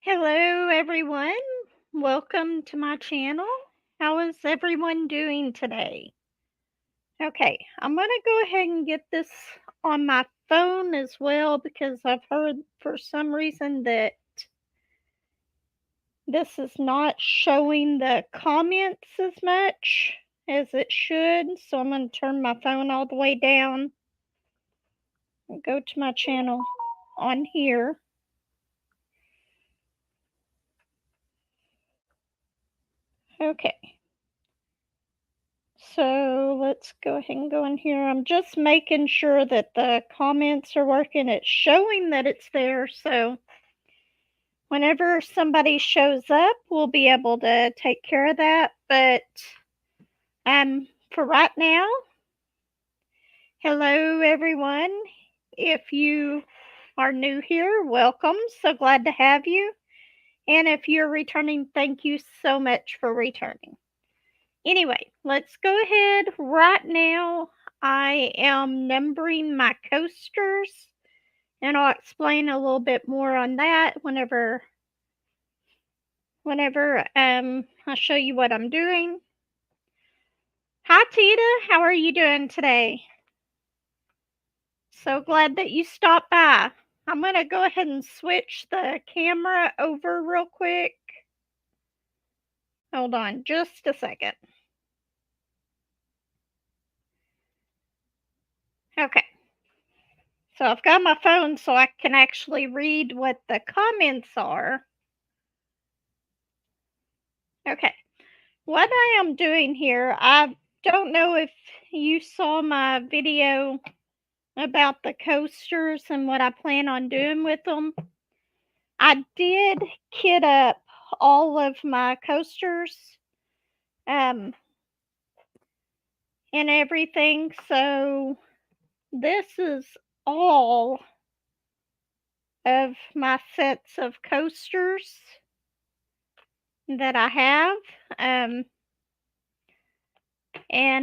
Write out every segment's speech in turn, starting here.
Hello, everyone. Welcome to my channel. How is everyone doing today? Okay, I'm going to go ahead and get this on my phone as well because I've heard for some reason that this is not showing the comments as much as it should. So I'm going to turn my phone all the way down and go to my channel on here. Okay. So let's go ahead and go in here. I'm just making sure that the comments are working. It's showing that it's there. So whenever somebody shows up, we'll be able to take care of that. But for right now, hello everyone. If you are new here, welcome. So glad to have you. And if you're returning, thank you so much for returning. Anyway, let's go ahead right now. I am numbering my coasters, and I'll explain a little bit more on that whenever I show you what I'm doing. Hi Tita, how are you doing today? So glad that you stopped by. I'm going to go ahead and switch the camera over real quick. Hold on just a second. Okay. So I've got my phone so I can actually read what the comments are. Okay. What I am doing here, I don't know if you saw my video about the coasters and what I plan on doing with them. I did kit up all of my coasters and everything. So this is all of my sets of coasters that I have. And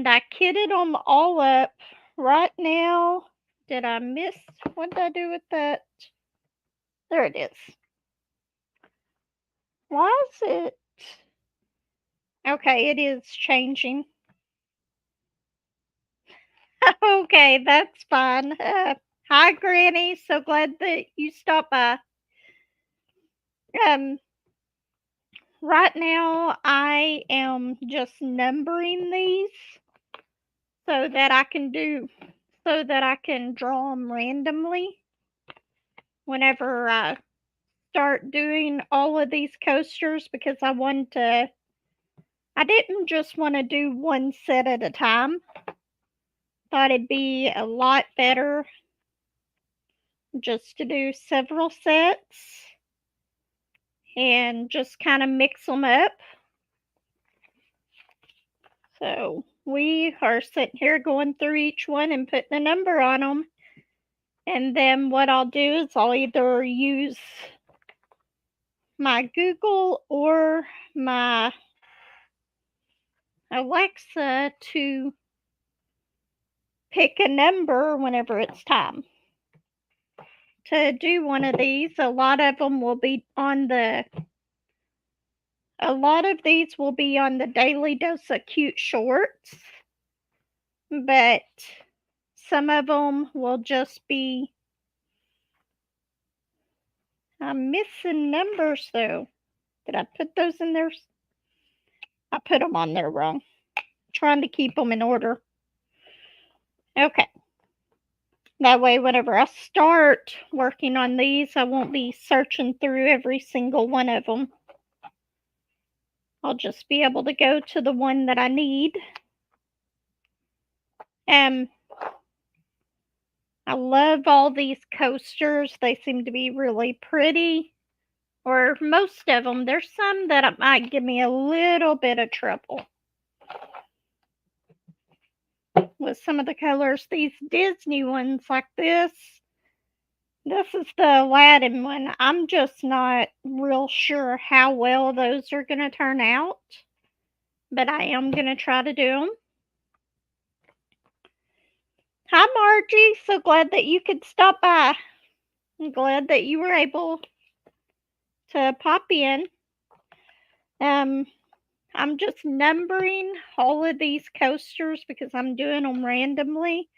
I kitted them all up right now. Did I miss? What did I do with that? There it is. Why is it? Okay, it is changing. Okay, that's fine. Hi, Granny. So glad that you stopped by. Um, right now I am just numbering these so that I can draw them randomly whenever I start doing all of these coasters because I didn't just want to do one set at a time. Thought it'd be a lot better just to do several sets and just kind of mix them up. So we are sitting here going through each one and putting a number on them. And then what I'll do is I'll either use my Google or my Alexa to pick a number whenever it's time to do one of these. A lot of these will be on the Daily Dose of Cute shorts, but some of them will just be. I'm missing numbers though. Did I put those in there? I put them on there wrong. Trying to keep them in order. Okay. That way, whenever I start working on these, I won't be searching through every single one of them. I'll just be able to go to the one that I need. I love all these coasters. They seem to be really pretty. Or most of them. There's some that might give me a little bit of trouble with some of the colors. These Disney ones like this. This is the Aladdin one. I'm just not real sure how well those are going to turn out. But I am going to try to do them. Hi, Margie. So glad that you could stop by. I'm glad that you were able to pop in. I'm just numbering all of these coasters because I'm doing them randomly.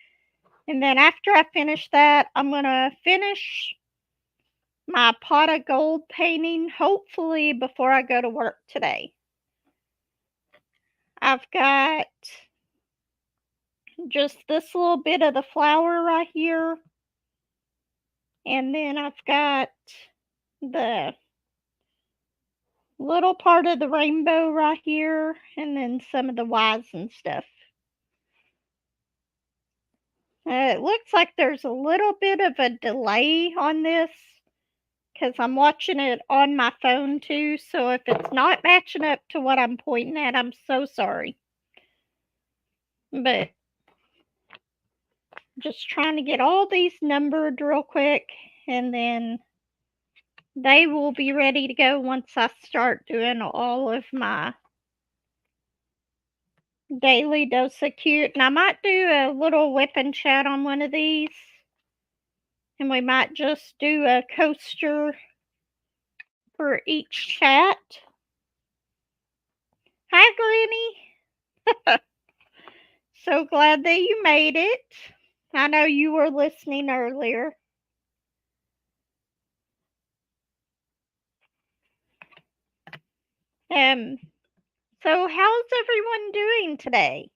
And then after I finish that, I'm going to finish my pot of gold painting, hopefully before I go to work today. I've got just this little bit of the flower right here. And then I've got the little part of the rainbow right here. And then some of the Y's and stuff. It looks like there's a little bit of a delay on this because I'm watching it on my phone too. So if it's not matching up to what I'm pointing at, I'm so sorry. But just trying to get all these numbered real quick, and then they will be ready to go once I start doing all of my daily dose of cute. And I might do a little whip and chat on one of these, and we might just do a coaster for each chat. Hi, Granny. So glad that you made it. I know you were listening earlier. So how's everyone doing today?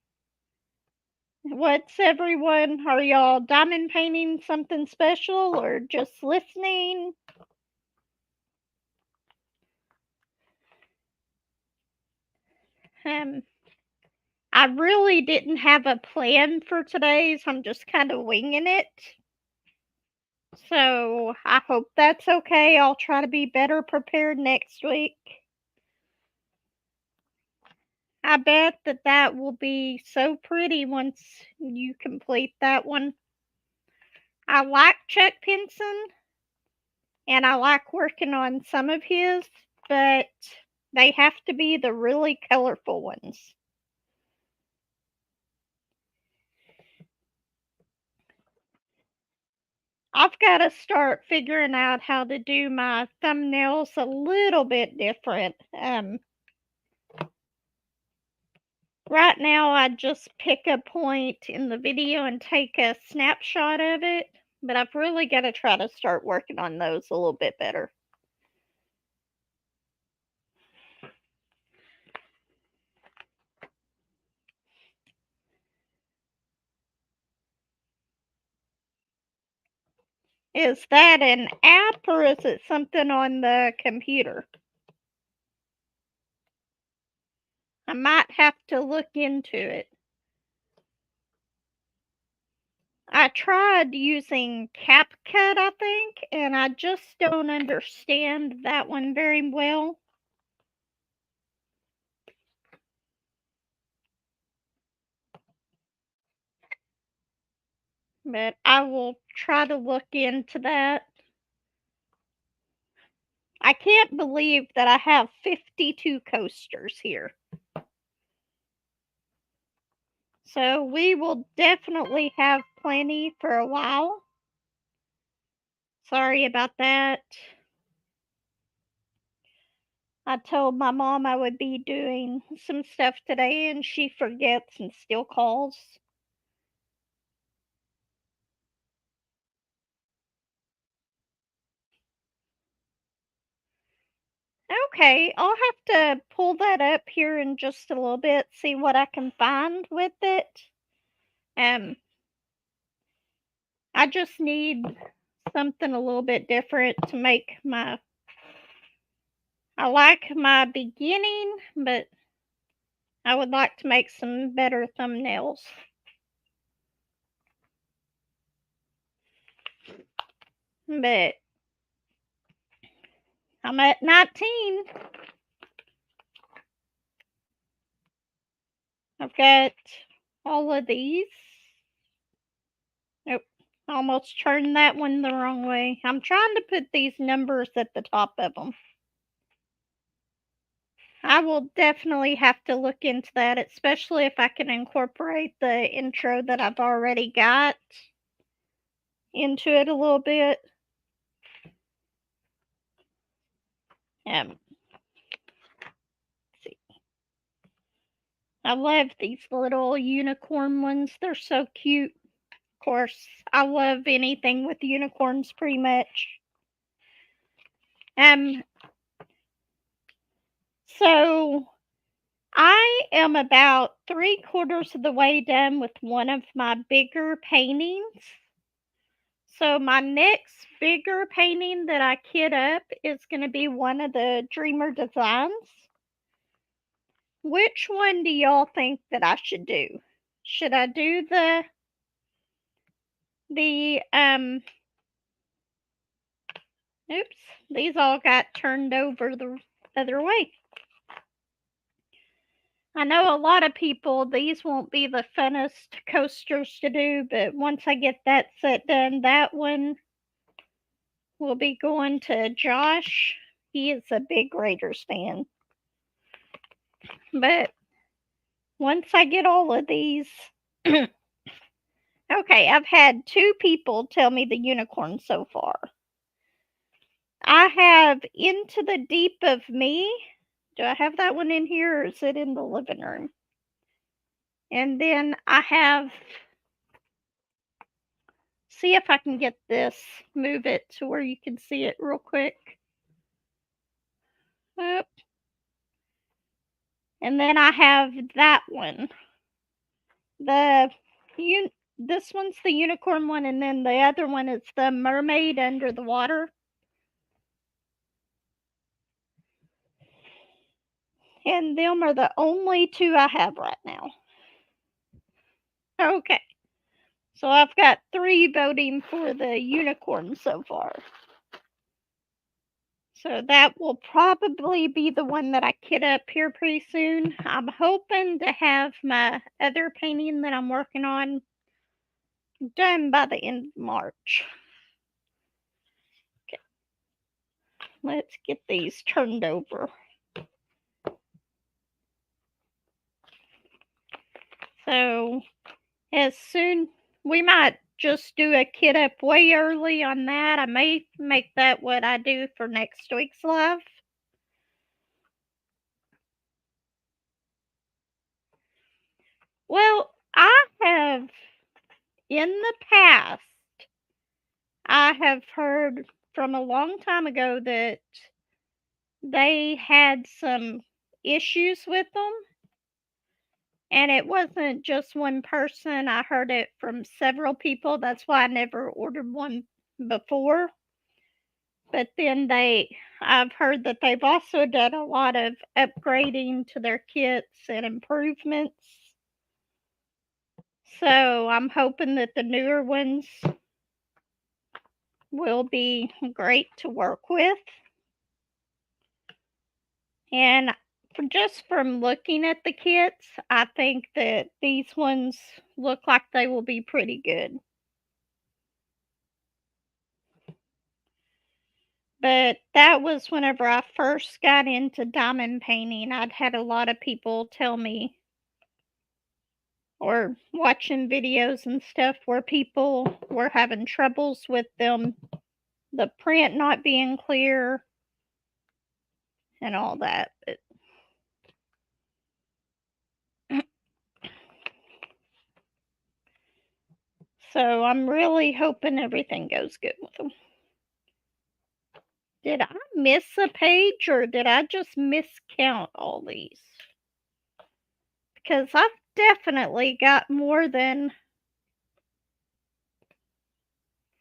Are y'all diamond painting something special or just listening? I really didn't have a plan for today, so I'm just kind of winging it. So I hope that's okay. I'll try to be better prepared next week. I bet that will be so pretty once you complete that one. I like Chuck Pinson, and I like working on some of his, but they have to be the really colorful ones. I've got to start figuring out how to do my thumbnails a little bit different. Right now, I just pick a point in the video and take a snapshot of it, but I've really got to try to start working on those a little bit better. Is that an app or is it something on the computer? I might have to look into it. I tried using CapCut, I think, and I just don't understand that one very well. But I will try to look into that. I can't believe that I have 52 coasters here. So we will definitely have plenty for a while. Sorry about that. I told my mom I would be doing some stuff today and she forgets and still calls. Okay, I'll have to pull that up here in just a little bit, see what I can find with it. I just need something a little bit different to make I like my beginning, but I would like to make some better thumbnails. But I'm at 19. I've got all of these. Nope, almost turned that one the wrong way. I'm trying to put these numbers at the top of them. I will definitely have to look into that, especially if I can incorporate the intro that I've already got into it a little bit. let's see. I love these little unicorn ones. They're so cute. Of course, I love anything with unicorns pretty much. So I am about 3/4 of the way done with one of my bigger paintings. So my next bigger painting that I kit up is going to be one of the Dreamer designs. Which one do y'all think that I should do? Should I do the oops, these all got turned over the other way. I know a lot of people, these won't be the funnest coasters to do, but once I get that set done, that one will be going to Josh. He is a big Raiders fan. But once I get all of these, okay, I've had 2 people tell me the unicorn so far. I have Into the Deep of Me. Do I have that one in here or is it in the living room? And then I have, see if I can get this, move it to where you can see it real quick. Oop. And then I have that one. This one's the unicorn one, and then the other one is the mermaid under the water. And them are the only 2 I have right now. Okay. So I've got 3 voting for the unicorn so far. So that will probably be the one that I kit up here pretty soon. I'm hoping to have my other painting that I'm working on done by the end of March. Okay. Let's get these turned over. So as soon, we might just do a kit up way early on that. I may make that what I do for next week's live. Well, I have, in the past, I have heard from a long time ago that they had some issues with them. And it wasn't just one person. I heard it from several people. That's why I never ordered one before. But then I've heard that they've also done a lot of upgrading to their kits and improvements. So I'm hoping that the newer ones will be great to work with. And just from looking at the kits, I think that these ones look like they will be pretty good. But that was whenever I first got into diamond painting. I'd had a lot of people tell me, or watching videos and stuff where people were having troubles with them, the print not being clear and all that. But so I'm really hoping everything goes good with them. Did I miss a page or did I just miscount all these? Because I've definitely got more than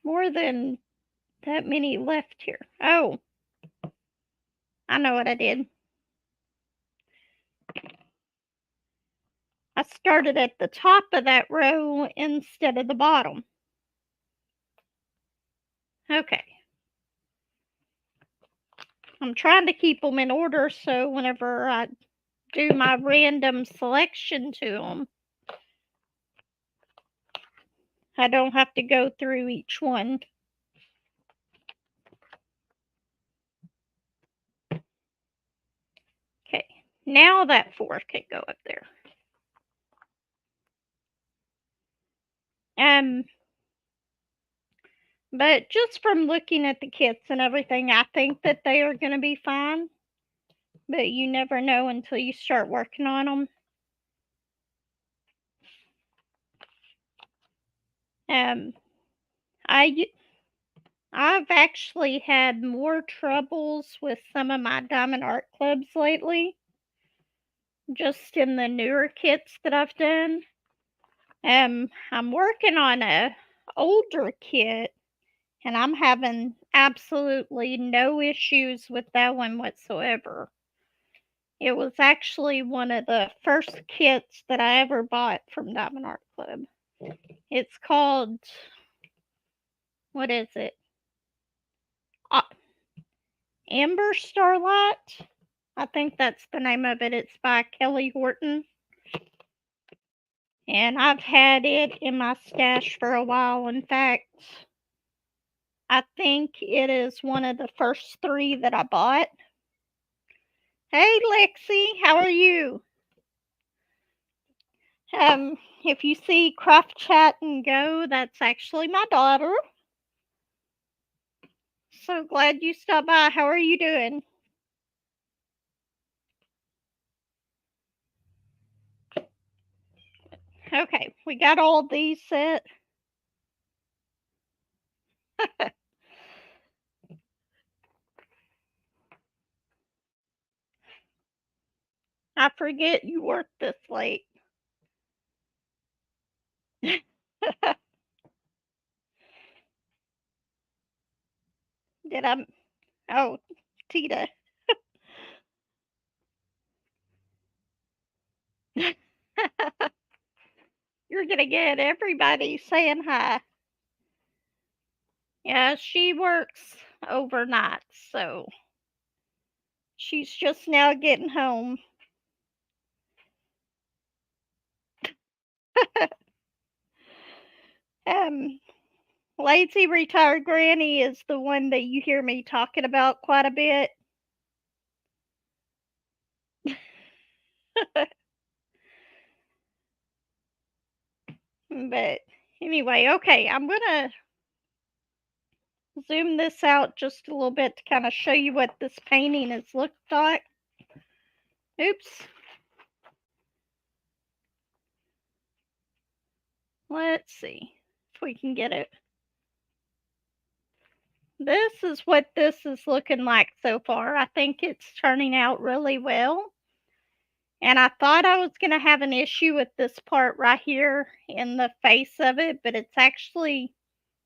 that many left here. Oh, I know what I did. I started at the top of that row instead of the bottom. Okay. I'm trying to keep them in order so whenever I do my random selection to them, I don't have to go through each one. Okay, now that 4 can go up there. But just from looking at the kits and everything, I think that they are going to be fine. but you never know until you start working on them. Um, I I've actually had more troubles with some of my diamond art clubs lately, just in the newer kits that I've done. I'm working on a older kit, and I'm having absolutely no issues with that one whatsoever. It was actually one of the first kits that I ever bought from Diamond Art Club. It's called, what is it? Uh, Amber Starlight. I think that's the name of it. It's by Kelly Horton. And I've had it in my stash for a while. In fact, I think it is one of the first 3 that I bought. Hey, Lexi, how are you? If you see Craft Chat and Go, that's actually my daughter. So glad you stopped by. How are you doing? Okay, we got all these set. I forget you work this late. Did I? Oh, Tita. You're gonna get everybody saying hi. Yeah, she works overnight, so she's just now getting home. Um, Lazy Retired Granny is the one that you hear me talking about quite a bit. But anyway, okay, I'm gonna zoom this out just a little bit to kind of show you what this painting has looked like. Oops. Let's see if we can get it. This is what this is looking like so far. I think it's turning out really well. And I thought I was going to have an issue with this part right here in the face of it, but it's actually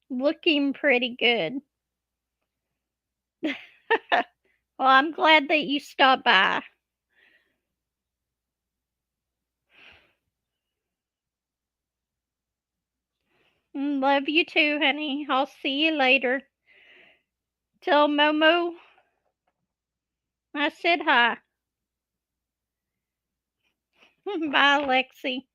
looking pretty good. Well, I'm glad that you stopped by. Love you too, honey. I'll see you later. Tell Momo I said hi. Bye, Lexi.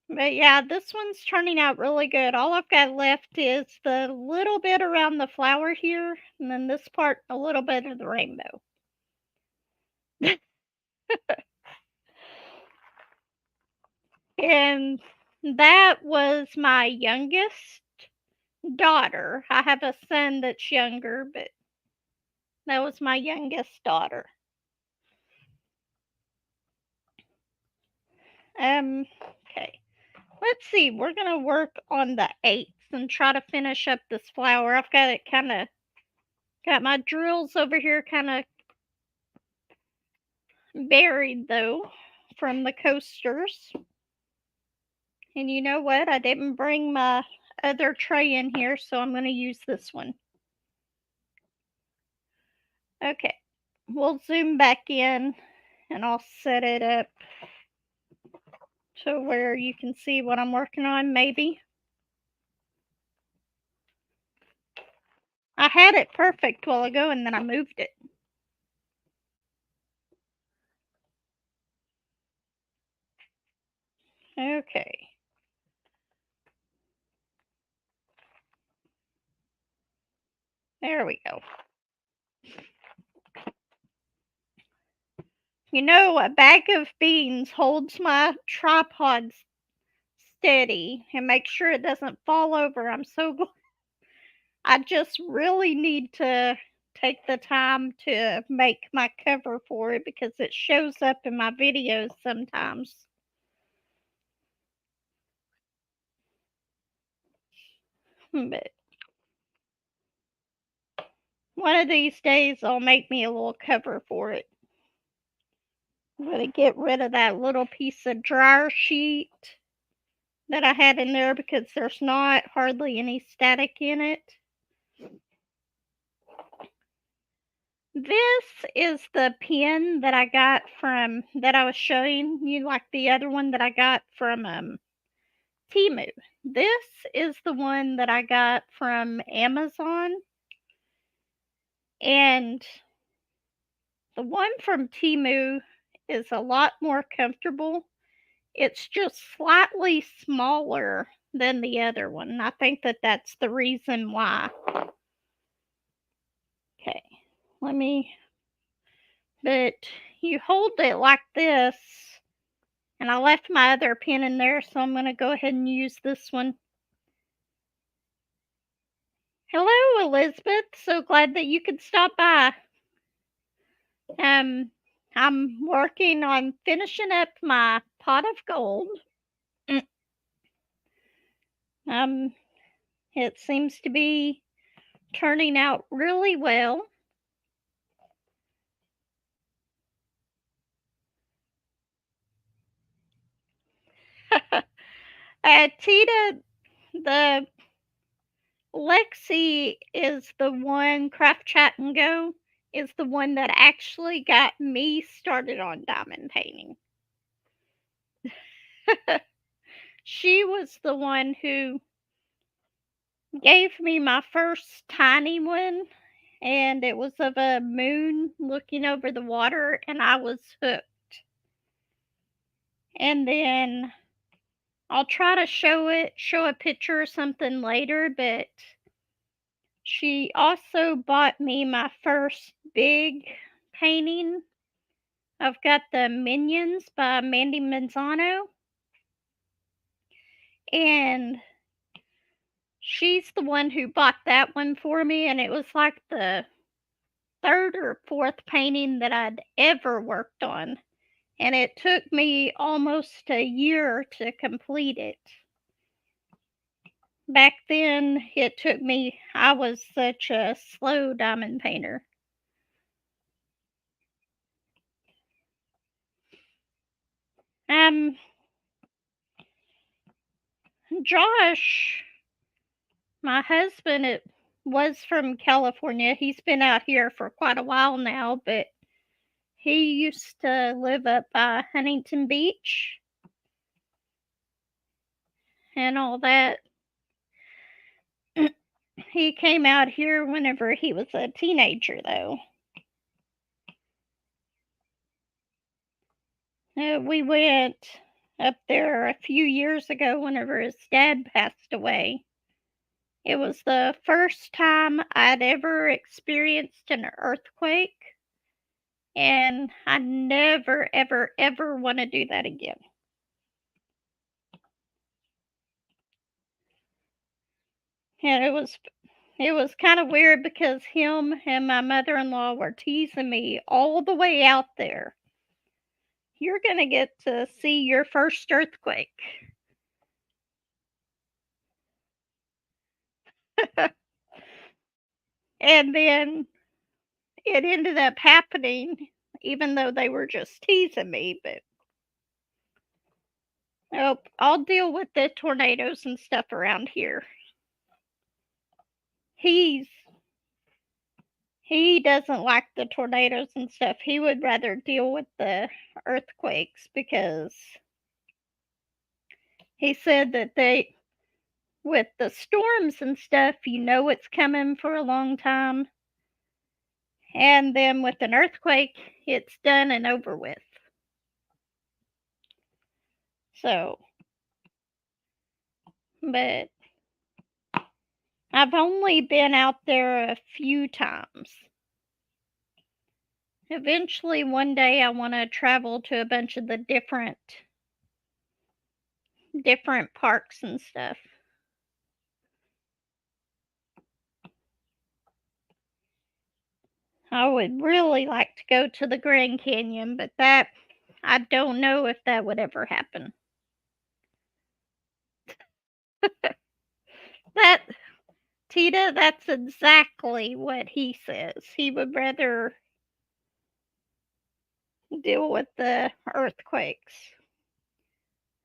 But yeah, this one's turning out really good. All I've got left is the little bit around the flower here, and then this part, a little bit of the rainbow. And that was my youngest daughter. I have a son that's younger, but that was my youngest daughter. Okay. Let's see. We're gonna work on the 8th and try to finish up this flower. I've got it kind of got my drills over here kind of buried though from the coasters. And you know what? I didn't bring my other tray in here, so I'm going to use this one. Okay. We'll zoom back in and I'll set it up to where you can see what I'm working on, maybe. I had it perfect a while ago and then I moved it. Okay. There we go. You know, a bag of beans holds my tripod steady and makes sure it doesn't fall over. I'm so glad. I just really need to take the time to make my cover for it because it shows up in my videos sometimes. But one of these days, I'll make me a little cover for it. I'm gonna get rid of that little piece of dryer sheet that I had in there because there's not hardly any static in it. This is the pen that I got from that I was showing you, like the other one that I got from Temu. This is the one that I got from Amazon, and the one from Temu is a lot more comfortable. It's just slightly smaller than the other one. I think that that's the reason why. Okay, let me, but you hold it like this, and I left my other pen in there, so I'm going to go ahead and use this one. Hello, Elizabeth. So glad that you could stop by. Um, I'm working on finishing up my pot of gold. Mm, Um, it seems to be turning out really well. Tita, the Lexi is the one, Craft Chat and Go is the one that actually got me started on diamond painting. She was the one who gave me my first tiny one, and it was of a moon looking over the water, and I was hooked. And then I'll try to show a picture or something later, but she also bought me my first big painting. I've got the Minions by Mandy Manzano, and she's the one who bought that one for me, and it was like the third or fourth painting that I'd ever worked on, and it took me almost a year to complete it. Back then, it took me, I was such a slow diamond painter. Um, Josh, my husband, it was from California. He's been out here for quite a while now, but he used to live up by Huntington Beach and all that. He came out here whenever he was a teenager, though. We went up there a few years ago whenever his dad passed away. It was the first time I'd ever experienced an earthquake, and I never, ever, ever want to do that again. And it was kind of weird because him and my mother-in-law were teasing me all the way out there. You're going to get to see your first earthquake. And then it ended up happening, even though they were just teasing me. But oh, I'll deal with the tornadoes and stuff around here. He's he doesn't like the tornadoes and stuff. He would rather deal with the earthquakes because he said that they, with the storms and stuff, you know it's coming for a long time. And then with an earthquake, it's done and over with. So, but I've only been out there a few times. Eventually, one day, I want to travel to a bunch of the different parks and stuff. I would really like to go to the Grand Canyon, but that I don't know if that would ever happen. That Tita, that's exactly what he says. He would rather deal with the earthquakes.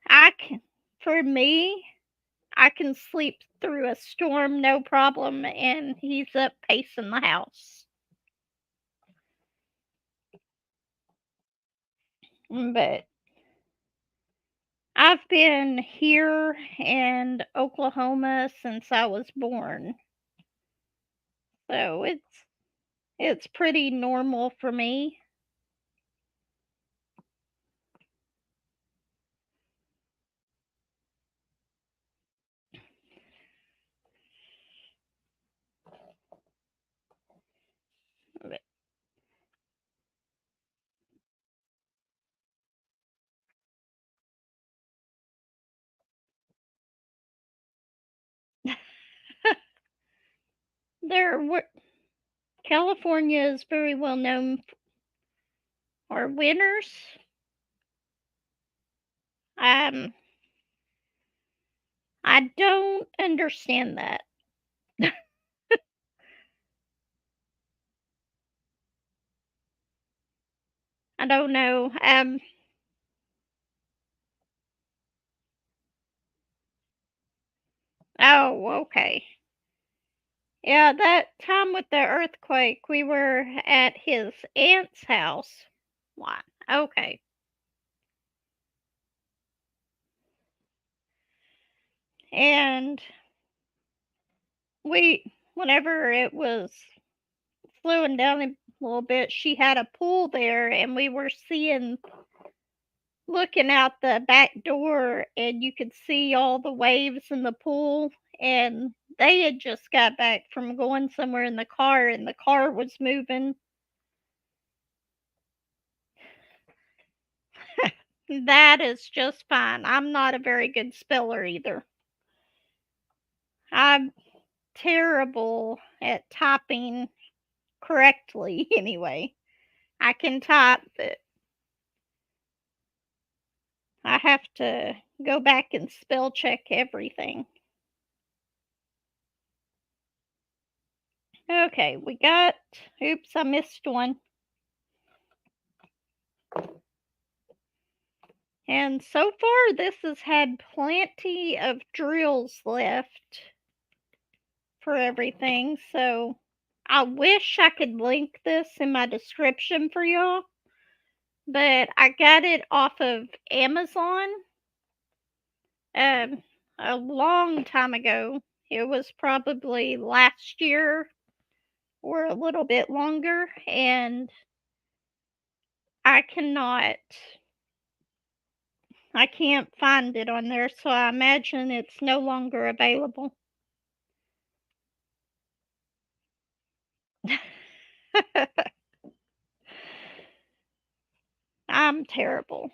I can For me, I can sleep through a storm no problem, and he's up pacing the house. But I've been here in Oklahoma since I was born, so it's pretty normal for me. But there were California is very well known for winters. Um, I don't understand that. I don't know. Oh, okay. Yeah, that time with the earthquake, we were at his aunt's house. Why? Okay. And whenever it was slowing down a little bit, she had a pool there, and we were looking out the back door, and you could see all the waves in the pool. And they had just got back from going somewhere in the car, and the car was moving. That is just fine. I'm not a very good speller either. I'm terrible at typing correctly anyway. I can type, but I have to go back and spell check everything. Okay, we got oops, I missed one. And so far, this has had plenty of drills left for everything. So I wish I could link this in my description for y'all, but I got it off of Amazon um, a long time ago. It was probably last year or a little bit longer, and I cannot I can't find it on there, so I imagine it's no longer available. I'm terrible.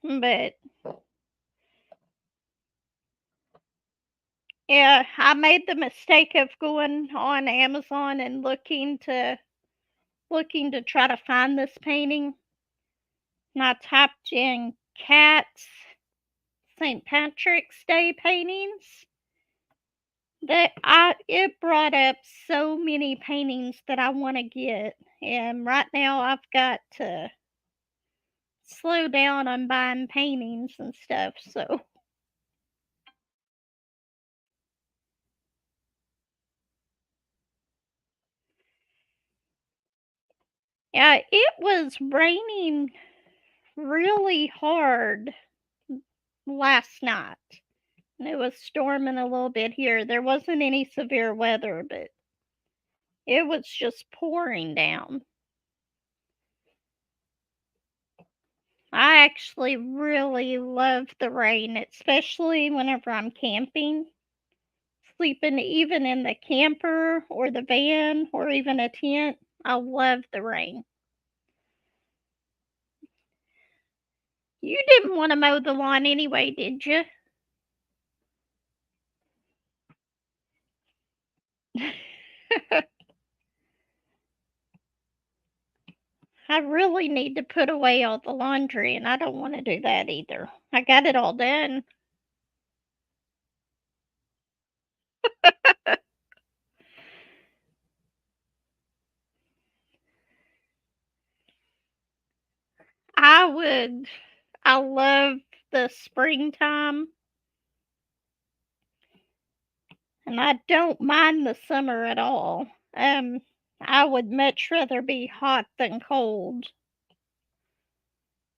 But yeah, I made the mistake of going on Amazon and looking to try to find this painting. And I typed in cats St. Patrick's Day paintings. That I It brought up so many paintings that I want to get, and right now I've got to slow down on buying paintings and stuff. So yeah, it was raining really hard last night. And it was storming a little bit here. There wasn't any severe weather, but it was just pouring down. I actually really love the rain, especially whenever I'm camping. Sleeping even in the camper or the van or even a tent. I love the rain. You didn't want to mow the lawn anyway, did you? I really need to put away all the laundry, and I don't wanna do that either. I got it all done. I would. I love the springtime, and I don't mind the summer at all. Um, I would much rather be hot than cold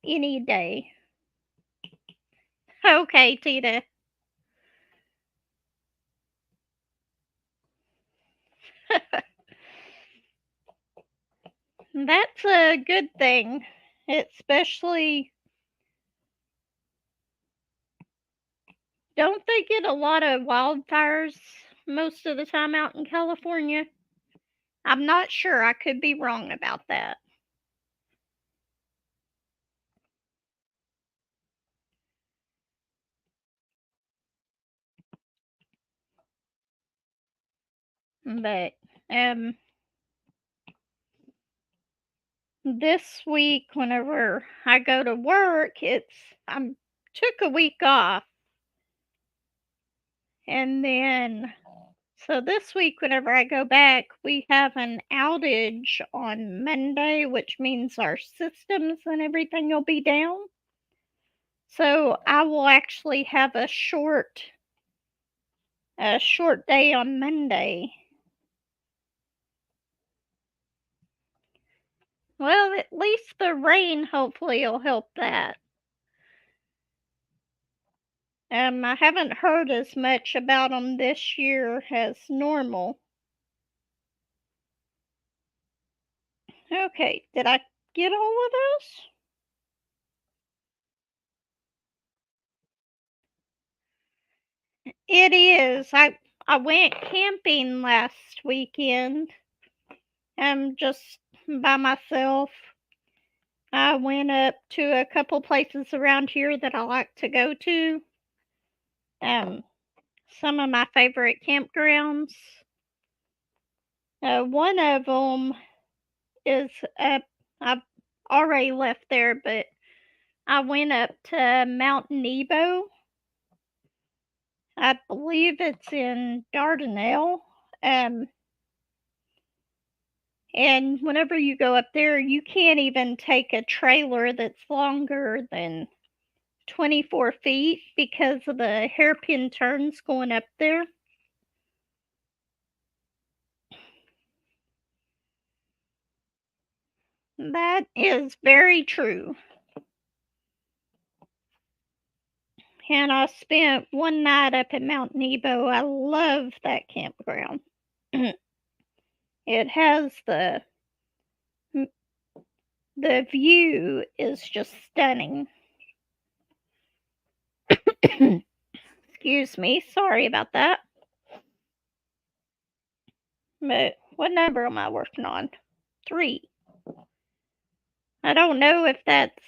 any day. Okay, Tita. That's a good thing, especially don't they get a lot of wildfires most of the time out in California? I'm not sure, I could be wrong about that, but, um, this week whenever I go to work, I'm took a week off, and then so this week whenever I go back, we have an outage on Monday, which means our systems and everything will be down. So I will actually have a short day on Monday. Well, at least the rain hopefully will help that. I haven't heard as much about them this year as normal. Okay, did I get all of those? It is. I went camping last weekend. Just by myself. I went up to a couple places around here that I like to go to. Um, some of my favorite campgrounds. One of them is up. I've already left there, but I went up to Mount Nebo. I believe it's in Dardanelle. Um, and whenever you go up there, you can't even take a trailer that's longer than 24 feet because of the hairpin turns going up there. That is very true. And I spent one night up at Mount Nebo. I love that campground. It has the view is just stunning. Excuse me, sorry about that. But what number am I working on? 3. I don't know if that's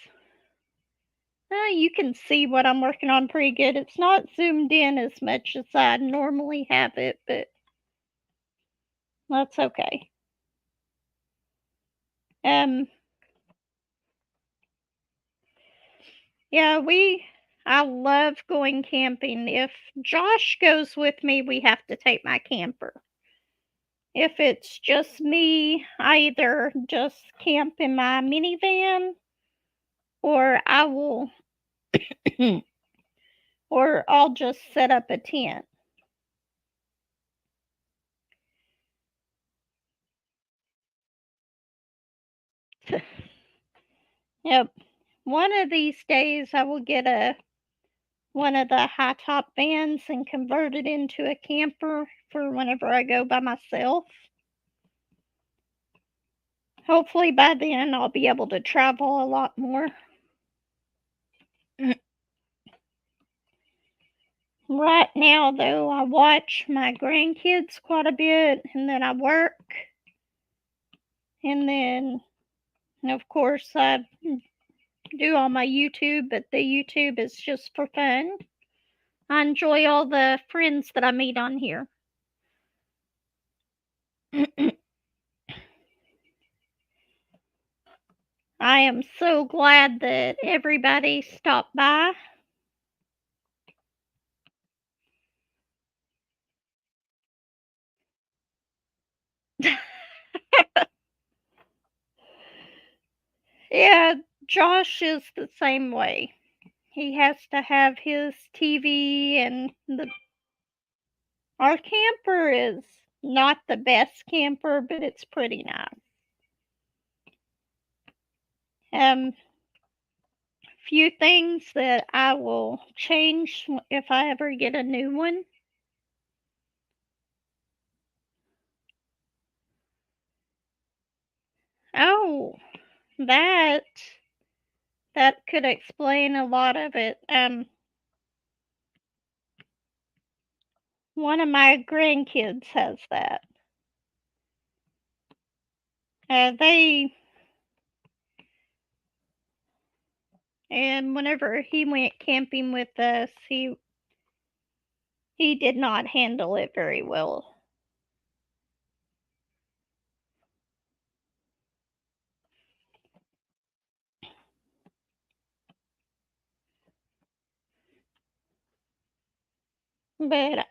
you can see what I'm working on pretty good. It's not zoomed in as much as I normally have it, but that's okay. Um, yeah, I love going camping. If Josh goes with me, we have to take my camper. If it's just me, I either just camp in my minivan or I will or I'll just set up a tent. Yep. One of these days I will get a one of the high top vans and convert it into a camper for whenever I go by myself. Hopefully by then I'll be able to travel a lot more. Right now, though, I watch my grandkids quite a bit, and then I work, and then, of course, I do all my YouTube, but the YouTube is just for fun. I enjoy all the friends that I meet on here. I am so glad that everybody stopped by. Yeah, Josh is the same way. He has to have his TV and the our camper is not the best camper, but it's pretty nice. Um, few things that I will change if I ever get a new one. Oh, that that could explain a lot of it. One of my grandkids has that. They and whenever he went camping with us, he did not handle it very well. But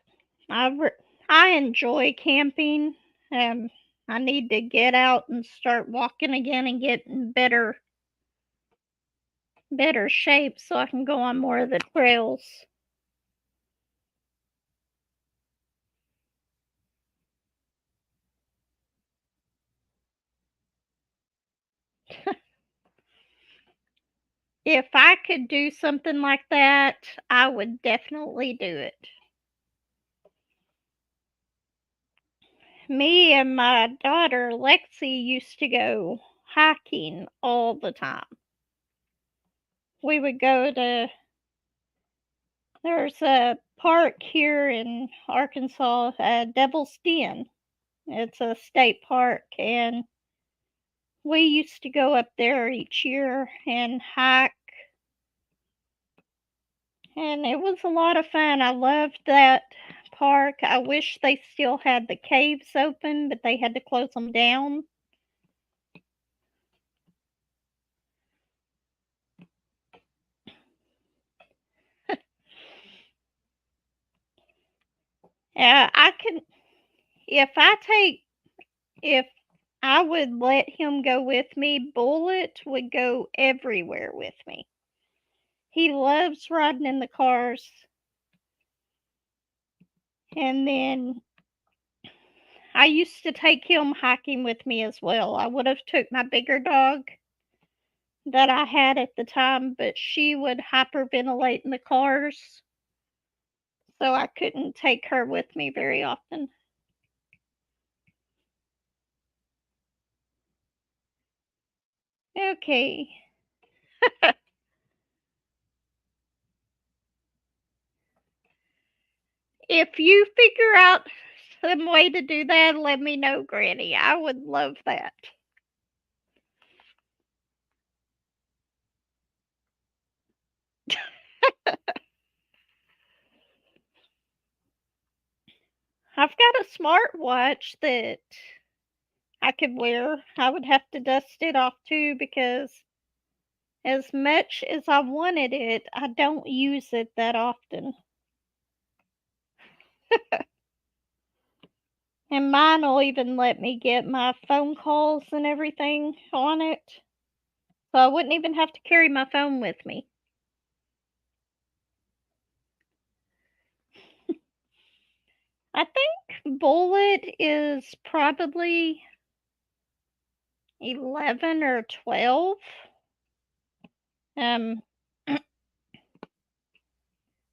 I re- I enjoy camping. Um, I need to get out and start walking again and get in better shape so I can go on more of the trails. If I could do something like that, I would definitely do it. Me and my daughter Lexi used to go hiking all the time. We would go to there's a park here in Arkansas, Devil's Den. It's a state park, and we used to go up there each year and hike, and it was a lot of fun. I loved that park. I wish they still had the caves open, but they had to close them down. I can if I take if I would let him go with me, Bullet would go everywhere with me. He loves riding in the cars. And then I used to take him hiking with me as well. I would have took my bigger dog that I had at the time, but she would hyperventilate in the cars, so I couldn't take her with me very often. Okay. If you figure out some way to do that, let me know, Granny. I would love that. I've got a smartwatch that I could wear. I would have to dust it off too because as much as I wanted it, I don't use it that often. And mine'll even let me get my phone calls and everything on it. So I wouldn't even have to carry my phone with me. I think Bullet is probably 11 or 12. I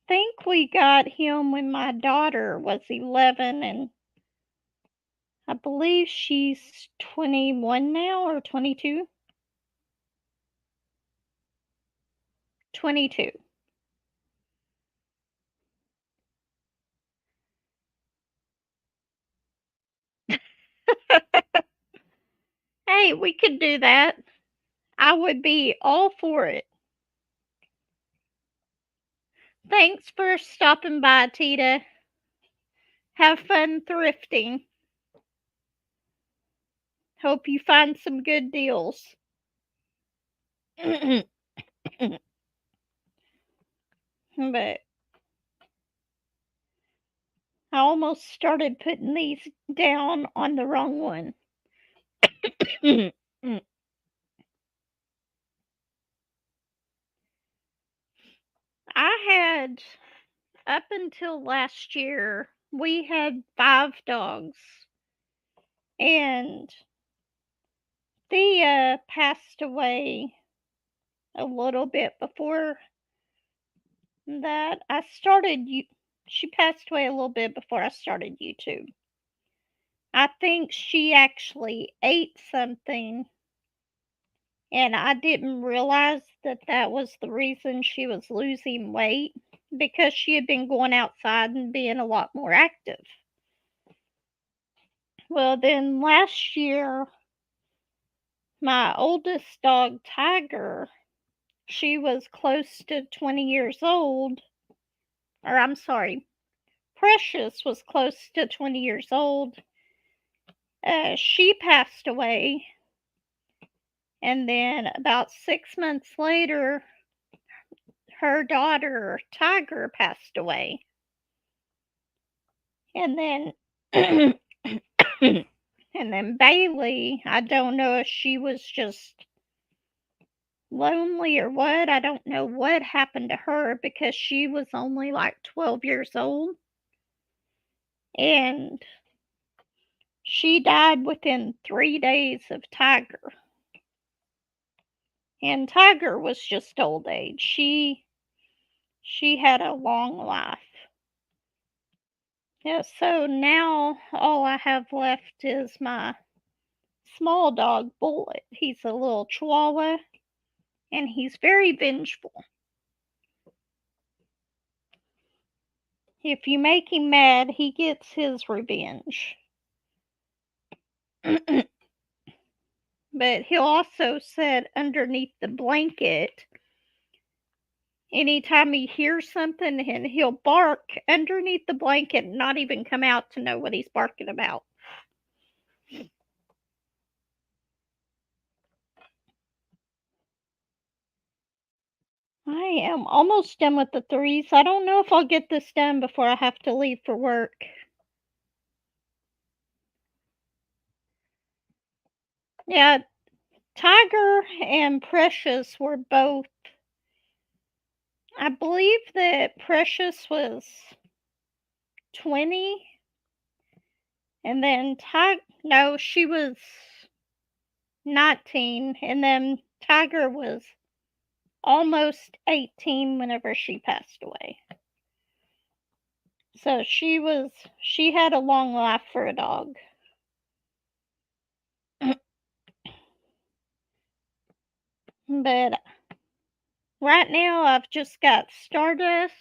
think we got him when my daughter was 11, and I believe she's 21 now or 22. 22. Hey, we could do that. I would be all for it. Thanks for stopping by, Tita. Have fun thrifting. Hope you find some good deals. But I almost started putting these down on the wrong one. I had, up until last year, we had 5 dogs, and Thea passed away a little bit before that. She passed away a little bit before I started YouTube. I think she actually ate something, and I didn't realize that that was the reason she was losing weight, because she had been going outside and being a lot more active. Well, then last year, my oldest dog, Tiger, she was close to 20 years old, or I'm sorry, Precious was close to 20 years old. She passed away, and then about 6 months later, her daughter, Tiger, passed away. And then and then Bailey, I don't know if she was just lonely or what. I don't know what happened to her, because she was only like 12 years old. And she died within 3 days of Tiger. And Tiger was just old age. She had a long life. Yeah, so now all I have left is my small dog, Bullet. He's a little chihuahua, and he's very vengeful. If you make him mad, he gets his revenge. But he'll also sit underneath the blanket anytime he hears something, and he'll bark underneath the blanket and not even come out to know what he's barking about. I am almost done with the threes. I don't know if I'll get this done before I have to leave for work. Yeah, Tiger and Precious were both, I believe that Precious was 20, and then no, she was 19, and then Tiger was almost 18 whenever she passed away. So she had a long life for a dog. But right now I've just got Stardust,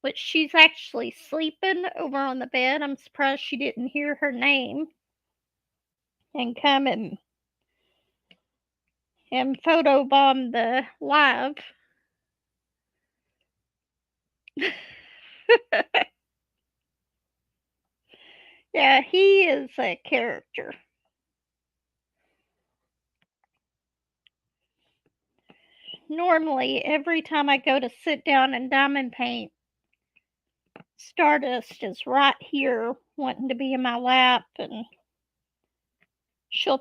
which she's actually sleeping over on the bed. I'm surprised she didn't hear her name and come and photobomb the live. Yeah, he is a character. Normally, every time I go to sit down and diamond paint, Stardust is right here wanting to be in my lap, and she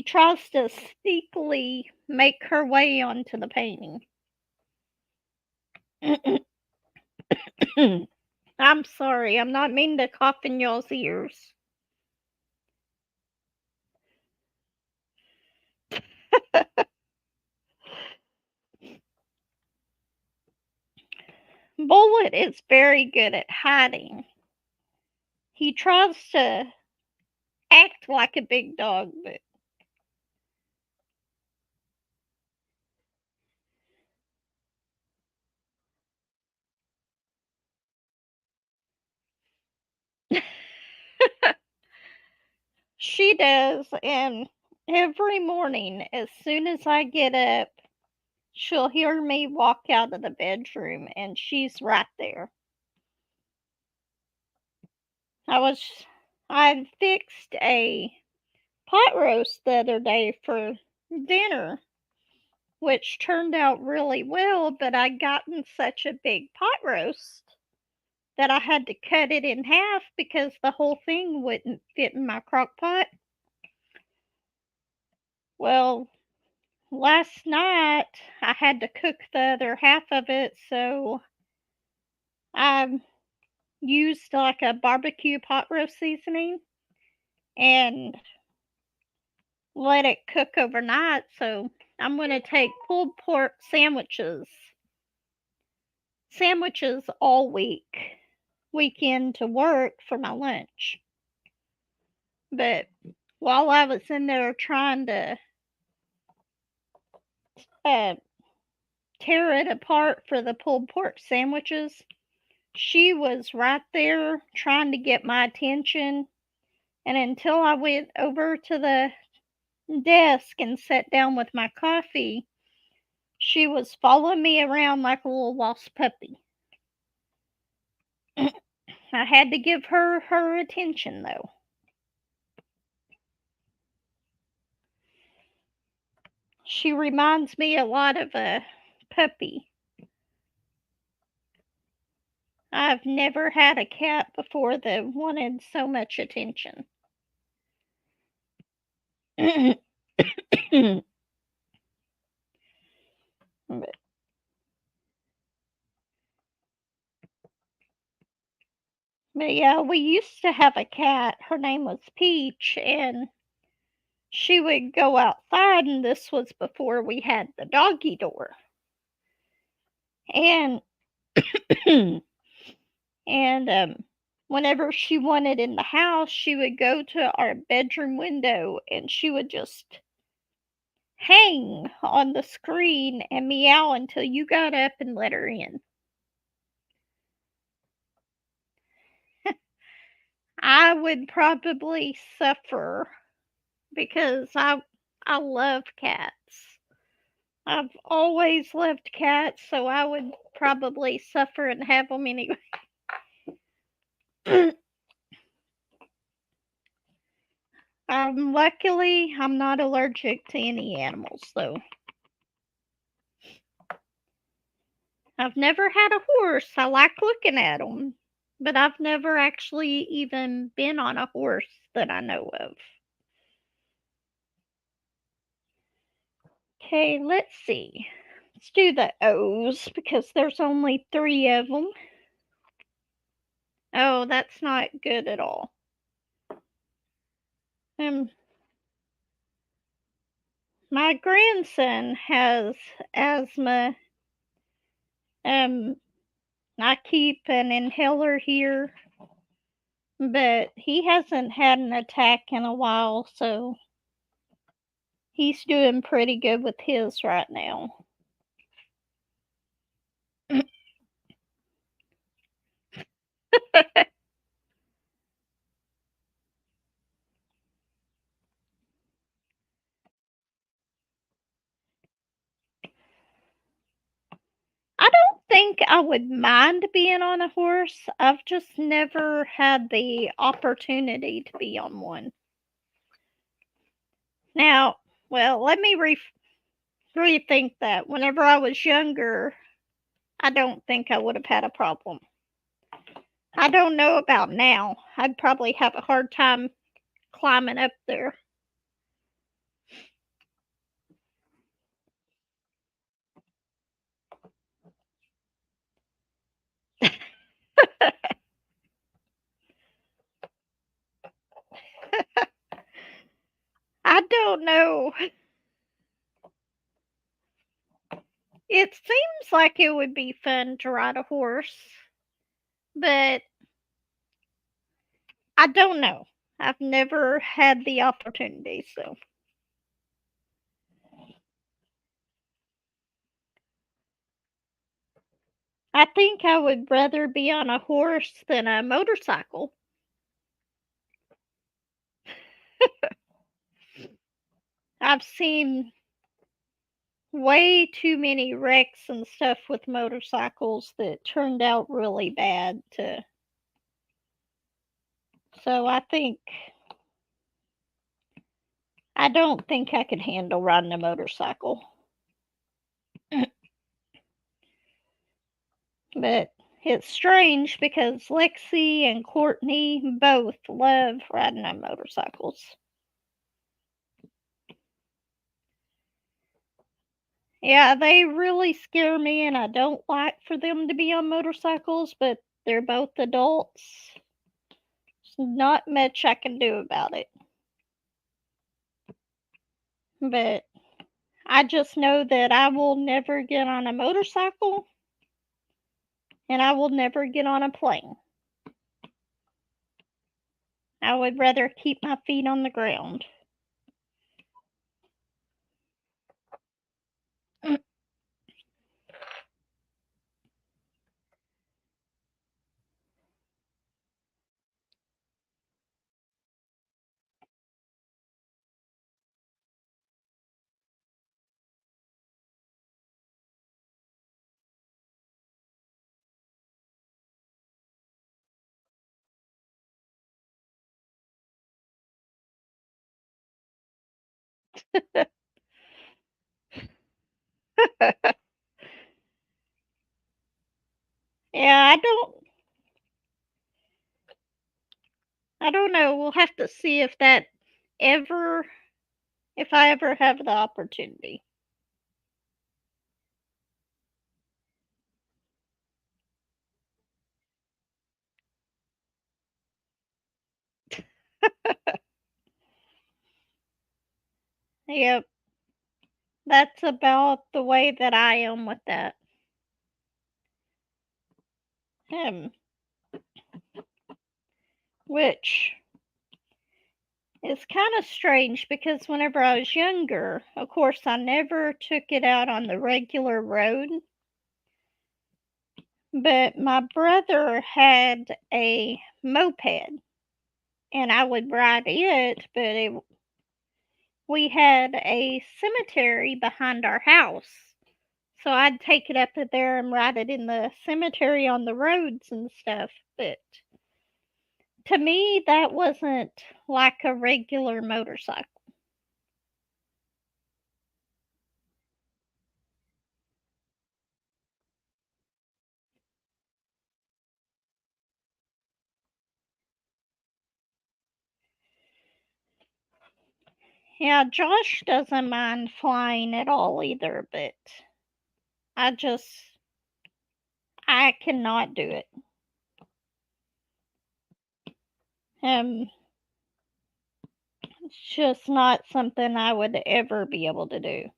tries to sneakily make her way onto the painting. I'm sorry, I'm not meaning to cough in y'all's ears. Bullet is very good at hiding. He tries to act like a big dog, but she does. And every morning, as soon as I get up, she'll hear me walk out of the bedroom, and she's right there. I fixed a pot roast the other day for dinner, which turned out really well, but I'd gotten such a big pot roast that I had to cut it in half because the whole thing wouldn't fit in my crock pot. Well, last night I had to cook the other half of it, so I used like a barbecue pot roast seasoning and let it cook overnight. So I'm going to take pulled pork sandwiches all weekend to work for my lunch. But while I was in there trying to uh, tear it apart for the pulled pork sandwiches, she was right there trying to get my attention. And until I went over to the desk and sat down with my coffee, she was following me around like a little lost puppy. I had to give her her attention, though. She reminds me a lot of a puppy. I've never had a cat before that wanted so much attention. but, but yeah, we used to have a cat. Her name was Peach, and she would go outside, and this was before we had the doggy door. And and whenever she wanted in the house, she would go to our bedroom window and she would just hang on the screen and meow until you got up and let her in. I would probably suffer because I love cats. I've always loved cats, so I would probably suffer and have them anyway. Luckily, I'm not allergic to any animals, though. I've never had a horse. I like looking at them, but I've never actually even been on a horse that I know of. Okay, let's see. Let's do the O's because there's only 3 of them. Oh, that's not good at all. My grandson has asthma. I keep an inhaler here, but he hasn't had an attack in a while, so he's doing pretty good with his right now. I don't think I would mind being on a horse. I've just never had the opportunity to be on one. Now, well, let me rethink that. Whenever I was younger, I don't think I would have had a problem. I don't know about now. I'd probably have a hard time climbing up there. I don't know. It seems like it would be fun to ride a horse, but I don't know. I've never had the opportunity, so. I think I would rather be on a horse than a motorcycle. I've seen way too many wrecks and stuff with motorcycles that turned out really bad to. So I think I don't think I could handle riding a motorcycle. But it's strange because Lexi and Courtney both love riding on motorcycles. Yeah, they really scare me, and I don't like for them to be on motorcycles, but they're both adults. There's not much I can do about it. But I just know that I will never get on a motorcycle and I will never get on a plane. I would rather keep my feet on the ground. Yeah, I don't know. We'll have to see if that ever if I ever have the opportunity. Yep, that's about the way that I am with that. Um, which is kind of strange because whenever I was younger, of course, I never took it out on the regular road, but my brother had a moped and I would ride it, but we had a cemetery behind our house. So I'd take it up there and ride it in the cemetery on the roads and stuff. But to me, that wasn't like a regular motorcycle. Yeah, Josh doesn't mind flying at all either, but I just, I cannot do it. Um, it's just not something I would ever be able to do.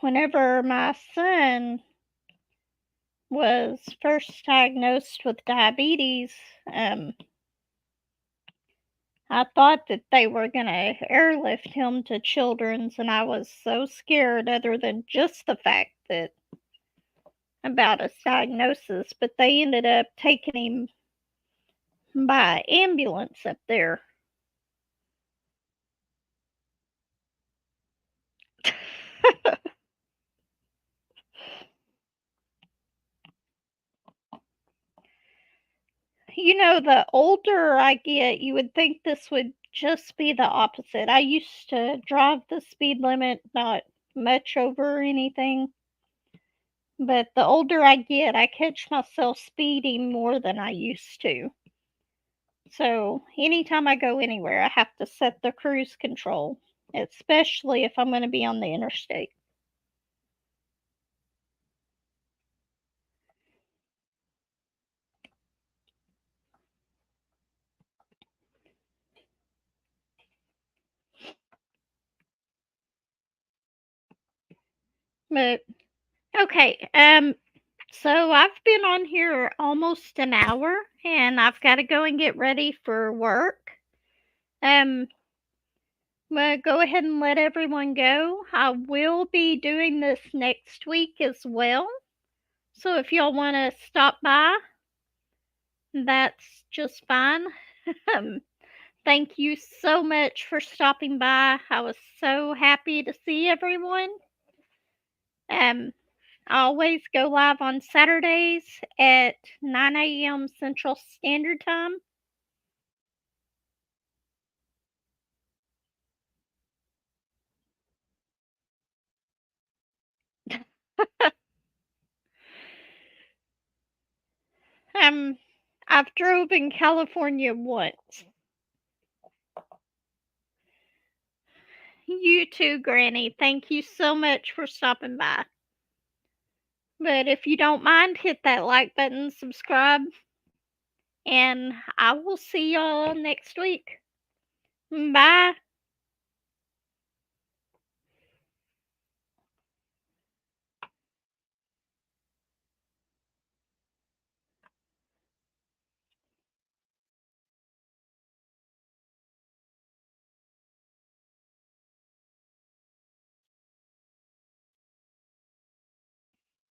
Whenever my son was first diagnosed with diabetes, um, I thought that they were gonna airlift him to Children's, and I was so scared other than just the fact that about his diagnosis, but they ended up taking him by ambulance up there. You know, the older I get, you would think this would just be the opposite. I used to drive the speed limit, not much over anything, but the older I get, I catch myself speeding more than I used to. So, anytime I go anywhere, I have to set the cruise control, especially if I'm going to be on the interstate. But okay, so I've been on here almost an hour and I've got to go and get ready for work. Um, well, go ahead and let everyone go. I will be doing this next week as well. So if y'all want to stop by, that's just fine. Um, thank you so much for stopping by. I was so happy to see everyone. Um, I always go live on Saturdays at 9 a.m. Central Standard Time. Um, I've drove in California once. You too, Granny. Thank you so much for stopping by. But if you don't mind, hit that like button, subscribe, and I will see y'all next week. Bye.